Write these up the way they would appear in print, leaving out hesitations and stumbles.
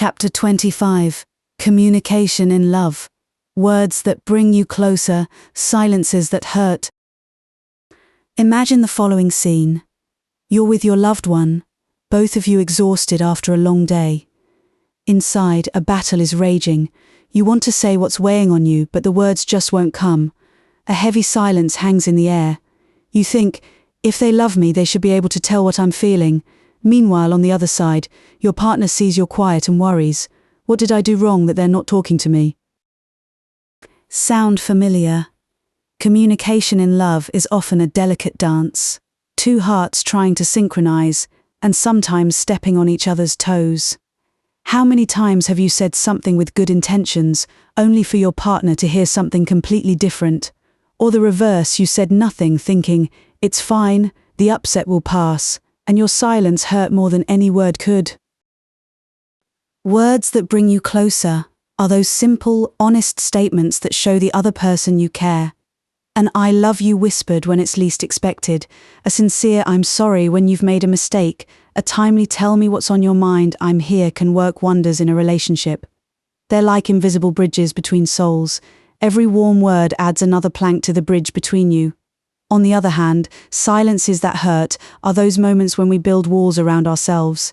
Chapter 25. Communication in Love. Words that bring you closer, silences that hurt. Imagine the following scene. You're with your loved one, both of you exhausted after a long day. Inside, a battle is raging. You want to say what's weighing on you, but the words just won't come. A heavy silence hangs in the air. You think, if they love me, they should be able to tell what I'm feeling. Meanwhile, on the other side, your partner sees you're quiet and worries. What did I do wrong that they're not talking to me? Sound familiar? Communication in love is often a delicate dance. Two hearts trying to synchronize, and sometimes stepping on each other's toes. How many times have you said something with good intentions, only for your partner to hear something completely different? Or the reverse, you said nothing thinking, it's fine, the upset will pass, and your silence hurt more than any word could. Words that bring you closer are those simple, honest statements that show the other person you care. An I love you whispered when it's least expected, a sincere I'm sorry when you've made a mistake, a timely tell me what's on your mind, I'm here can work wonders in a relationship. They're like invisible bridges between souls. Every warm word adds another plank to the bridge between you. On the other hand, silences that hurt are those moments when we build walls around ourselves.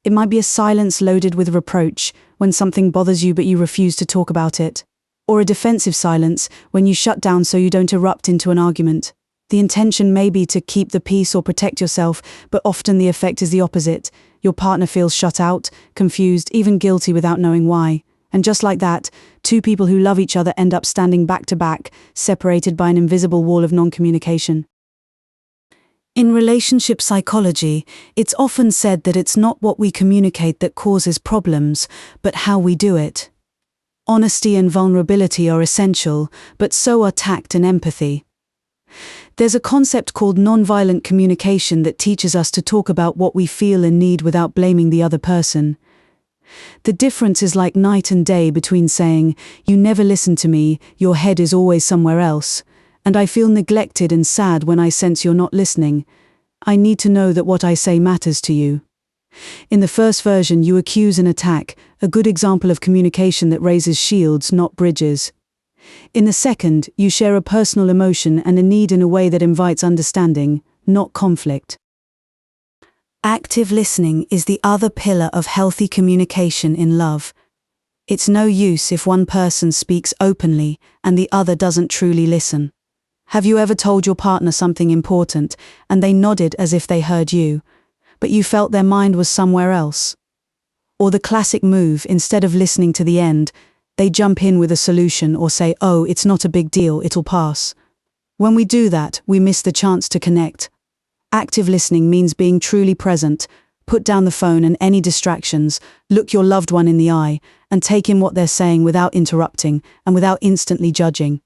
It might be a silence loaded with reproach, when something bothers you but you refuse to talk about it. Or a defensive silence, when you shut down so you don't erupt into an argument. The intention may be to keep the peace or protect yourself, but often the effect is the opposite. Your partner feels shut out, confused, even guilty without knowing why. And just like that, two people who love each other end up standing back to back, separated by an invisible wall of non-communication. In relationship psychology, it's often said that it's not what we communicate that causes problems, but how we do it. Honesty and vulnerability are essential, but so are tact and empathy. There's a concept called nonviolent communication that teaches us to talk about what we feel and need without blaming the other person. The difference is like night and day between saying, you never listen to me, your head is always somewhere else, and I feel neglected and sad when I sense you're not listening. I need to know that what I say matters to you. In the first version, you accuse and attack, a good example of communication that raises shields, not bridges. In the second, you share a personal emotion and a need in a way that invites understanding, not conflict. Active listening is the other pillar of healthy communication in love. It's no use if one person speaks openly and the other doesn't truly listen. Have you ever told your partner something important and they nodded as if they heard you, but you felt their mind was somewhere else? Or the classic move, instead of listening to the end, they jump in with a solution or say, oh, it's not a big deal, it'll pass. When we do that, we miss the chance to connect. Active listening means being truly present. Put down the phone and any distractions, look your loved one in the eye, and take in what they're saying without interrupting and without instantly judging.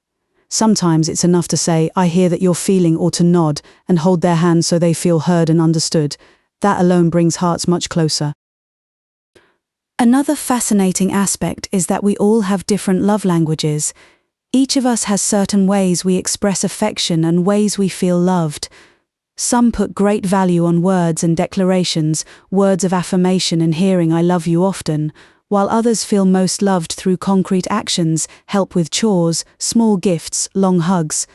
Sometimes it's enough to say, I hear that you're feeling, or to nod and hold their hand so they feel heard and understood. That alone brings hearts much closer. Another fascinating aspect is that we all have different love languages. Each of us has certain ways we express affection and ways we feel loved. Some put great value on words and declarations, words of affirmation and hearing I love you often, while others feel most loved through concrete actions, help with chores, small gifts, long hugs.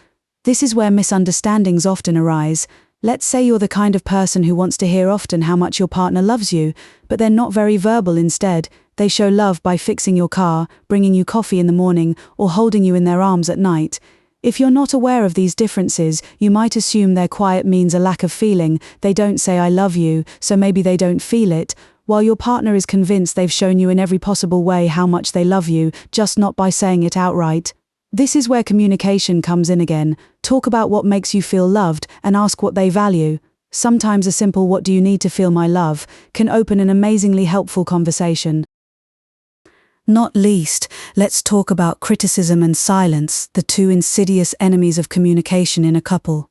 This is where misunderstandings often arise. Let's say you're the kind of person who wants to hear often how much your partner loves you, but they're not very verbal instead. They show love by fixing your car, bringing you coffee in the morning, or holding you in their arms at night. If you're not aware of these differences, you might assume their quiet means a lack of feeling. They don't say I love you, so maybe they don't feel it, while your partner is convinced they've shown you in every possible way how much they love you, just not by saying it outright. This is where communication comes in again. Talk about what makes you feel loved and ask what they value. Sometimes a simple "what do you need to feel my love" can open an amazingly helpful conversation. Not least, let's talk about criticism and silence, the two insidious enemies of communication in a couple.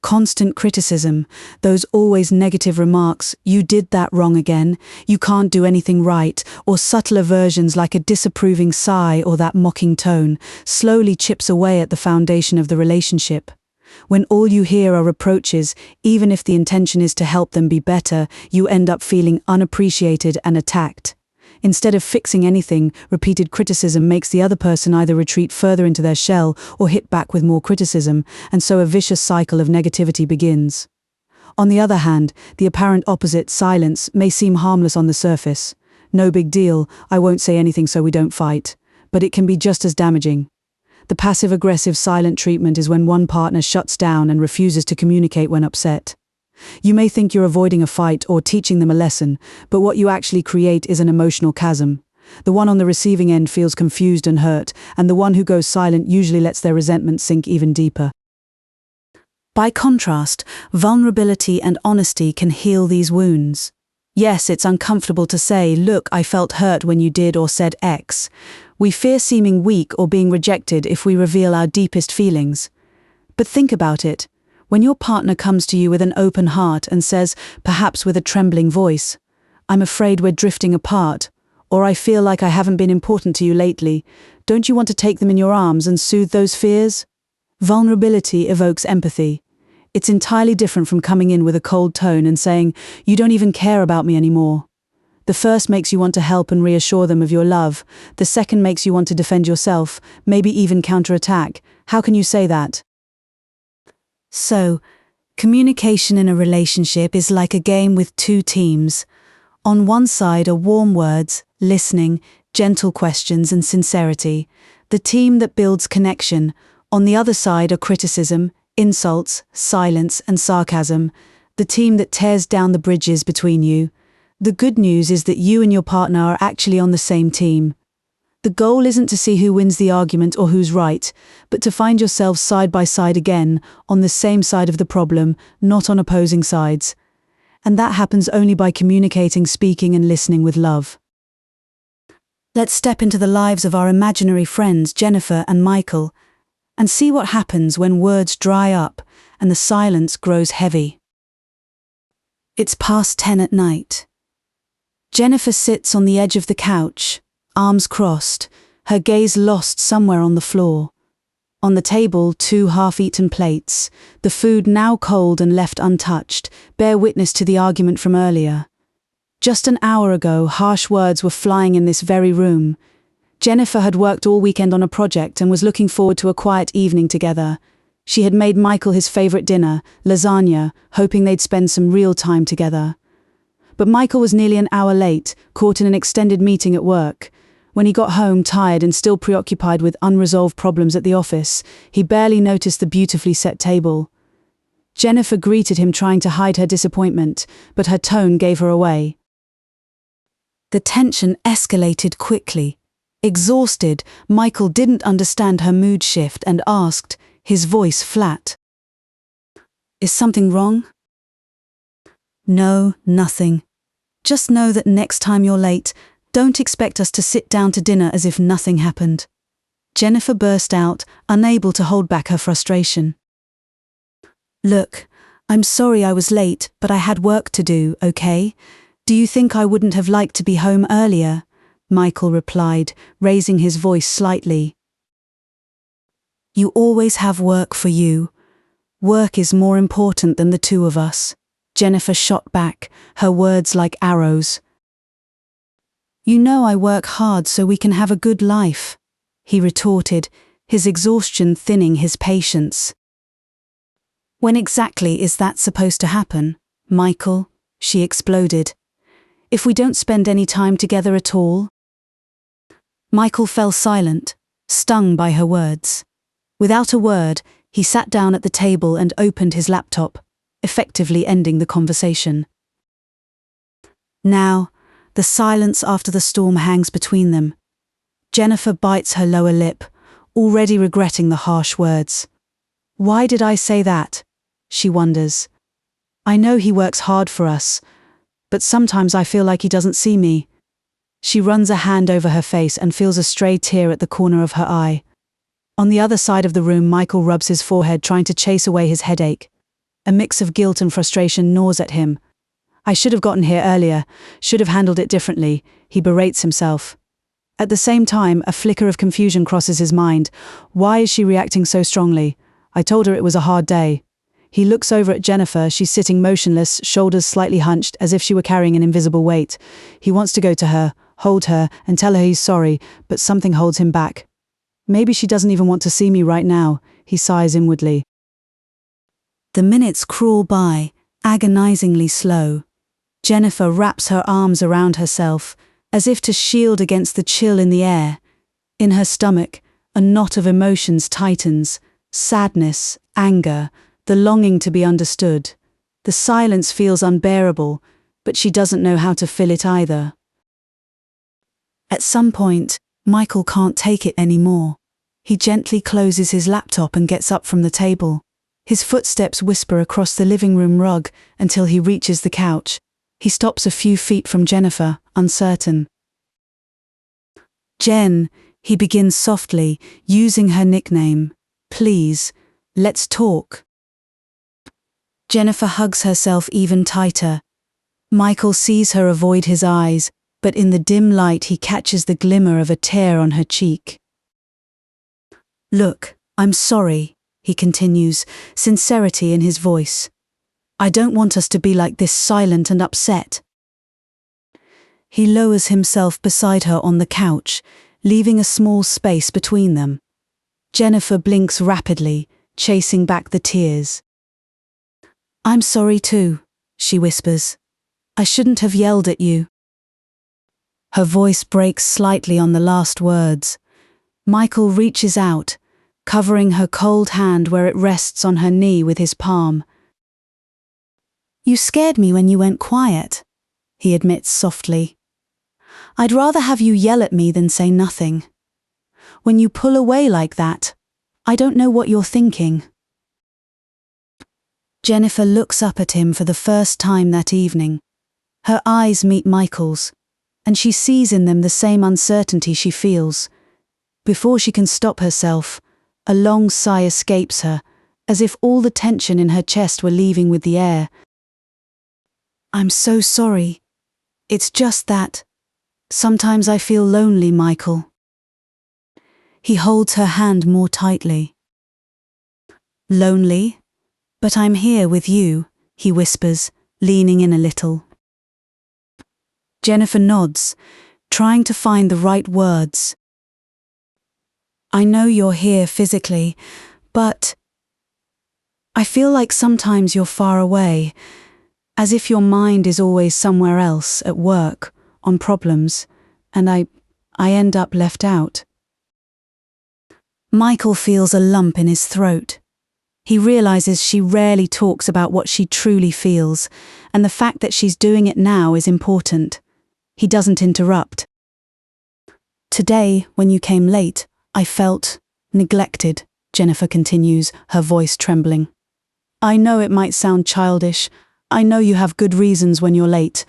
Constant criticism, those always negative remarks, you did that wrong again, you can't do anything right, or subtler versions like a disapproving sigh or that mocking tone, slowly chips away at the foundation of the relationship. When all you hear are reproaches, even if the intention is to help them be better, you end up feeling unappreciated and attacked. Instead of fixing anything, repeated criticism makes the other person either retreat further into their shell or hit back with more criticism, and so a vicious cycle of negativity begins. On the other hand, the apparent opposite, silence, may seem harmless on the surface. No big deal, I won't say anything so we don't fight. But it can be just as damaging. The passive-aggressive silent treatment is when one partner shuts down and refuses to communicate when upset. You may think you're avoiding a fight or teaching them a lesson, but what you actually create is an emotional chasm. The one on the receiving end feels confused and hurt, and the one who goes silent usually lets their resentment sink even deeper. By contrast, vulnerability and honesty can heal these wounds. Yes, it's uncomfortable to say, "Look, I felt hurt when you did or said X." We fear seeming weak or being rejected if we reveal our deepest feelings. But think about it. When your partner comes to you with an open heart and says, perhaps with a trembling voice, "I'm afraid we're drifting apart," or "I feel like I haven't been important to you lately," don't you want to take them in your arms and soothe those fears? Vulnerability evokes empathy. It's entirely different from coming in with a cold tone and saying, "You don't even care about me anymore." The first makes you want to help and reassure them of your love. The second makes you want to defend yourself, maybe even counterattack. How can you say that? So, communication in a relationship is like a game with two teams. On one side are warm words, listening, gentle questions and sincerity, the team that builds connection. On the other side are criticism, insults, silence and sarcasm, the team that tears down the bridges between you. The good news is that you and your partner are actually on the same team. The goal isn't to see who wins the argument or who's right, but to find yourselves side by side again, on the same side of the problem, not on opposing sides. And that happens only by communicating, speaking and listening with love. Let's step into the lives of our imaginary friends Jennifer and Michael, and see what happens when words dry up and the silence grows heavy. It's past 10 at night. Jennifer sits on the edge of the couch, arms crossed, her gaze lost somewhere on the floor. On the table, 2 half-eaten plates, the food now cold and left untouched, bear witness to the argument from earlier. Just an hour ago, harsh words were flying in this very room. Jennifer had worked all weekend on a project and was looking forward to a quiet evening together. She had made Michael his favorite dinner, lasagna, hoping they'd spend some real time together. But Michael was nearly an hour late, caught in an extended meeting at work. When he got home, tired and still preoccupied with unresolved problems at the office, he barely noticed the beautifully set table. Jennifer greeted him, trying to hide her disappointment, but her tone gave her away. The tension escalated quickly. Exhausted, Michael didn't understand her mood shift and asked, his voice flat, "Is something wrong?" "No, nothing. Just know that next time you're late, don't expect us to sit down to dinner as if nothing happened." Jennifer burst out, unable to hold back her frustration. "Look, I'm sorry I was late, but I had work to do, okay? Do you think I wouldn't have liked to be home earlier?" Michael replied, raising his voice slightly. "You always have work for you. Work is more important than the two of us," Jennifer shot back, her words like arrows. "You know I work hard so we can have a good life," he retorted, his exhaustion thinning his patience. "When exactly is that supposed to happen, Michael?" she exploded. "If we don't spend any time together at all?" Michael fell silent, stung by her words. Without a word, he sat down at the table and opened his laptop, effectively ending the conversation. Now, the silence after the storm hangs between them. Jennifer bites her lower lip, already regretting the harsh words. "Why did I say that?" she wonders. "I know he works hard for us, but sometimes I feel like he doesn't see me." She runs a hand over her face and feels a stray tear at the corner of her eye. On the other side of the room, Michael rubs his forehead, trying to chase away his headache. A mix of guilt and frustration gnaws at him. "I should have gotten here earlier, should have handled it differently," he berates himself. At the same time, a flicker of confusion crosses his mind. Why is she reacting so strongly? I told her it was a hard day. He looks over at Jennifer. She's sitting motionless, shoulders slightly hunched, as if she were carrying an invisible weight. He wants to go to her, hold her, and tell her he's sorry, but something holds him back. Maybe she doesn't even want to see me right now, he sighs inwardly. The minutes crawl by, agonizingly slow. Jennifer wraps her arms around herself, as if to shield against the chill in the air. In her stomach, a knot of emotions tightens: sadness, anger, the longing to be understood. The silence feels unbearable, but she doesn't know how to fill it either. At some point, Michael can't take it anymore. He gently closes his laptop and gets up from the table. His footsteps whisper across the living room rug until he reaches the couch. He stops a few feet from Jennifer, uncertain. "Jen," he begins softly, using her nickname. "Please, let's talk." Jennifer hugs herself even tighter. Michael sees her avoid his eyes, but in the dim light he catches the glimmer of a tear on her cheek. "Look, I'm sorry," he continues, sincerity in his voice. "I don't want us to be like this, silent and upset." He lowers himself beside her on the couch, leaving a small space between them. Jennifer blinks rapidly, chasing back the tears. "I'm sorry too," she whispers. "I shouldn't have yelled at you." Her voice breaks slightly on the last words. Michael reaches out, covering her cold hand where it rests on her knee with his palm. "You scared me when you went quiet," he admits softly. "I'd rather have you yell at me than say nothing. When you pull away like that, I don't know what you're thinking." Jennifer looks up at him for the first time that evening. Her eyes meet Michael's, and she sees in them the same uncertainty she feels. Before she can stop herself, a long sigh escapes her, as if all the tension in her chest were leaving with the air. "I'm so sorry. It's just that sometimes I feel lonely, Michael." He holds her hand more tightly. "Lonely? But I'm here with you," he whispers, leaning in a little. Jennifer nods, trying to find the right words. "I know you're here physically, but I feel like sometimes you're far away, as if your mind is always somewhere else, at work, on problems, and I end up left out." Michael feels a lump in his throat. He realizes she rarely talks about what she truly feels, and the fact that she's doing it now is important. He doesn't interrupt. "Today, when you came late, I felt neglected," Jennifer continues, her voice trembling. "I know it might sound childish. I know you have good reasons when you're late,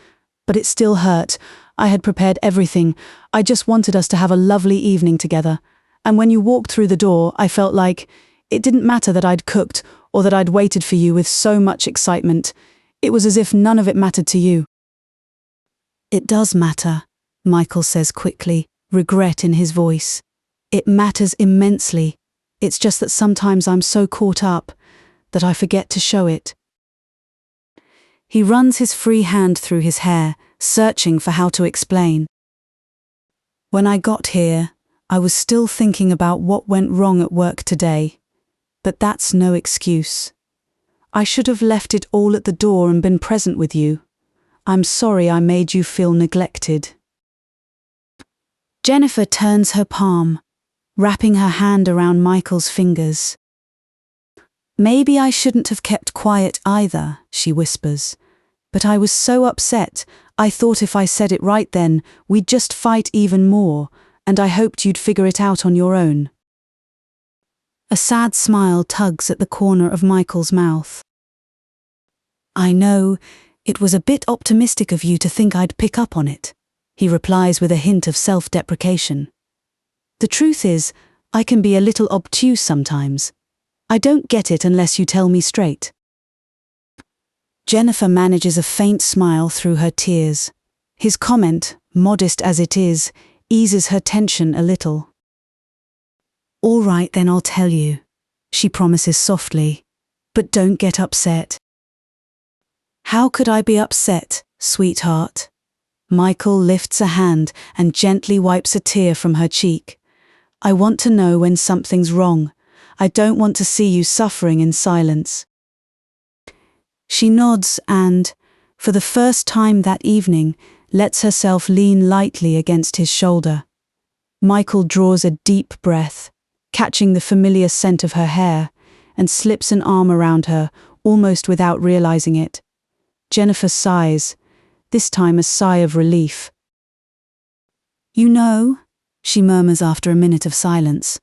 but it still hurt. I had prepared everything. I just wanted us to have a lovely evening together. And when you walked through the door, I felt like it didn't matter that I'd cooked or that I'd waited for you with so much excitement. It was as if none of it mattered to you." "It does matter," Michael says quickly, regret in his voice. "It matters immensely. It's just that sometimes I'm so caught up that I forget to show it." He runs his free hand through his hair, searching for how to explain. "When I got here, I was still thinking about what went wrong at work today. But that's no excuse. I should have left it all at the door and been present with you. I'm sorry I made you feel neglected." Jennifer turns her palm, wrapping her hand around Michael's fingers. "Maybe I shouldn't have kept quiet either," she whispers. "But I was so upset, I thought if I said it right then, we'd just fight even more, and I hoped you'd figure it out on your own." A sad smile tugs at the corner of Michael's mouth. "I know, it was a bit optimistic of you to think I'd pick up on it," he replies with a hint of self-deprecation. "The truth is, I can be a little obtuse sometimes. I don't get it unless you tell me straight." Jennifer manages a faint smile through her tears. His comment, modest as it is, eases her tension a little. "All right, then I'll tell you," she promises softly. "But don't get upset." "How could I be upset, sweetheart?" Michael lifts a hand and gently wipes a tear from her cheek. I want to know when something's wrong. I don't want to see you suffering in silence. She nods and, for the first time that evening, lets herself lean lightly against his shoulder. Michael draws a deep breath, catching the familiar scent of her hair, and slips an arm around her, almost without realizing it. Jennifer sighs, this time a sigh of relief. You know, she murmurs after a minute of silence,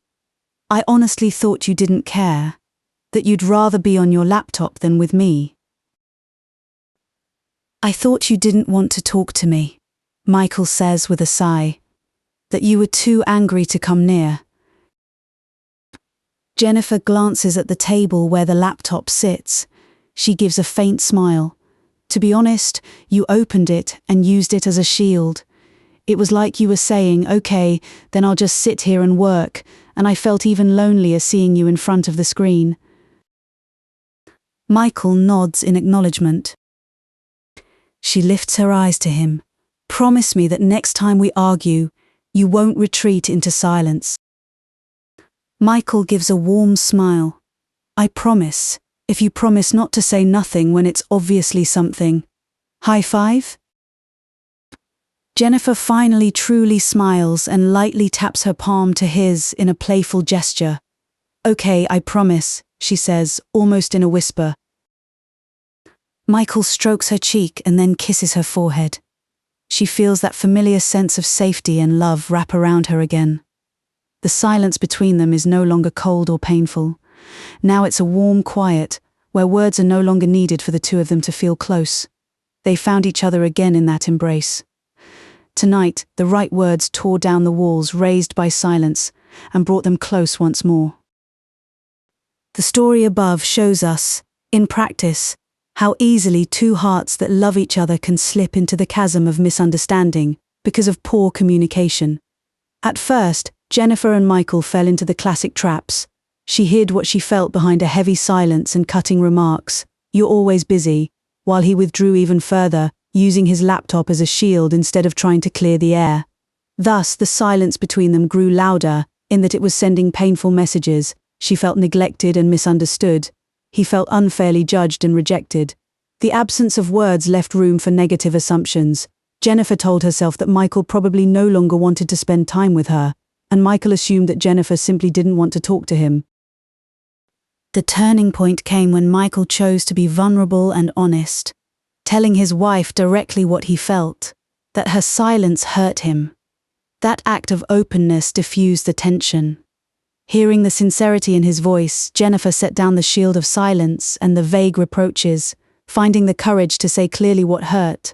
I honestly thought you didn't care, that you'd rather be on your laptop than with me. I thought you didn't want to talk to me, Michael says with a sigh, that you were too angry to come near. Jennifer glances at the table where the laptop sits. She gives a faint smile. To be honest, you opened it and used it as a shield. It was like you were saying, okay, then I'll just sit here and work, and I felt even lonelier seeing you in front of the screen. Michael nods in acknowledgement. She lifts her eyes to him. Promise me that next time we argue, you won't retreat into silence. Michael gives a warm smile. I promise, if you promise not to say nothing when it's obviously something. High five? Jennifer finally truly smiles and lightly taps her palm to his in a playful gesture. Okay, I promise, she says, almost in a whisper. Michael strokes her cheek and then kisses her forehead. She feels that familiar sense of safety and love wrap around her again. The silence between them is no longer cold or painful. Now it's a warm quiet, where words are no longer needed for the two of them to feel close. They found each other again in that embrace. Tonight, the right words tore down the walls raised by silence and brought them close once more. The story above shows us, in practice, how easily two hearts that love each other can slip into the chasm of misunderstanding because of poor communication. At first, Jennifer and Michael fell into the classic traps. She hid what she felt behind a heavy silence and cutting remarks, "You're always busy," while he withdrew even further, using his laptop as a shield instead of trying to clear the air. Thus, the silence between them grew louder, in that it was sending painful messages. She felt neglected and misunderstood. He felt unfairly judged and rejected. The absence of words left room for negative assumptions. Jennifer told herself that Michael probably no longer wanted to spend time with her, and Michael assumed that Jennifer simply didn't want to talk to him. The turning point came when Michael chose to be vulnerable and honest, telling his wife directly what he felt, that her silence hurt him. That act of openness diffused the tension. Hearing the sincerity in his voice, Jennifer set down the shield of silence and the vague reproaches, finding the courage to say clearly what hurt.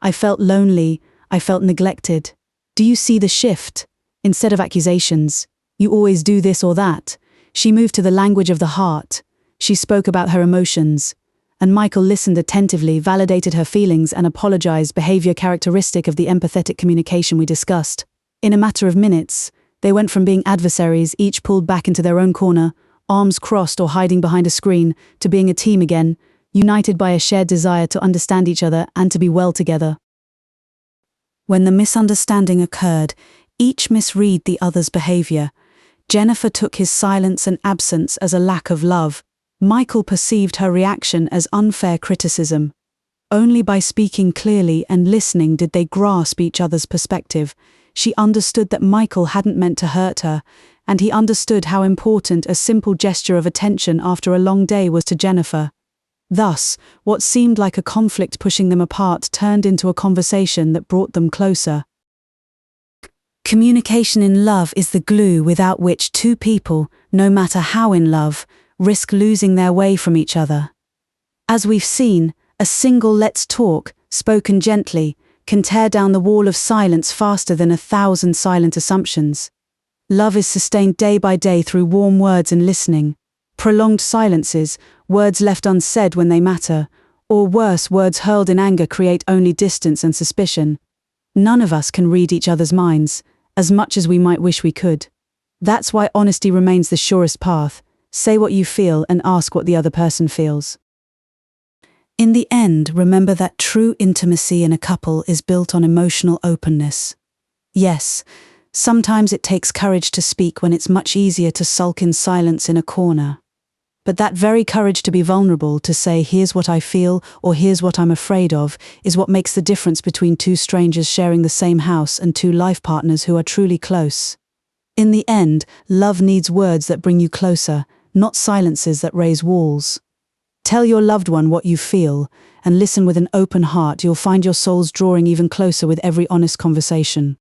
I felt lonely, I felt neglected. Do you see the shift? Instead of accusations, you always do this or that. She moved to the language of the heart. She spoke about her emotions. And Michael listened attentively, validated her feelings, and apologized, behavior characteristic of the empathetic communication we discussed. In a matter of minutes, they went from being adversaries, each pulled back into their own corner, arms crossed or hiding behind a screen, to being a team again, united by a shared desire to understand each other and to be well together. When the misunderstanding occurred, each misread the other's behavior. Jennifer took his silence and absence as a lack of love. Michael perceived her reaction as unfair criticism. Only by speaking clearly and listening did they grasp each other's perspective. She understood that Michael hadn't meant to hurt her, and he understood how important a simple gesture of attention after a long day was to Jennifer. Thus, what seemed like a conflict pushing them apart turned into a conversation that brought them closer. Communication in love is the glue without which two people, no matter how in love, risk losing their way from each other. As we've seen, a single "let's talk," spoken gently, can tear down the wall of silence faster than 1,000 silent assumptions. Love is sustained day by day through warm words and listening. Prolonged silences, words left unsaid when they matter, or worse, words hurled in anger create only distance and suspicion. None of us can read each other's minds, as much as we might wish we could. That's why honesty remains the surest path. Say what you feel and ask what the other person feels. In the end, remember that true intimacy in a couple is built on emotional openness. Yes, sometimes it takes courage to speak when it's much easier to sulk in silence in a corner. But that very courage to be vulnerable, to say, here's what I feel, or here's what I'm afraid of, is what makes the difference between two strangers sharing the same house and two life partners who are truly close. In the end, love needs words that bring you closer, not silences that raise walls. Tell your loved one what you feel, and listen with an open heart. You'll find your souls drawing even closer with every honest conversation.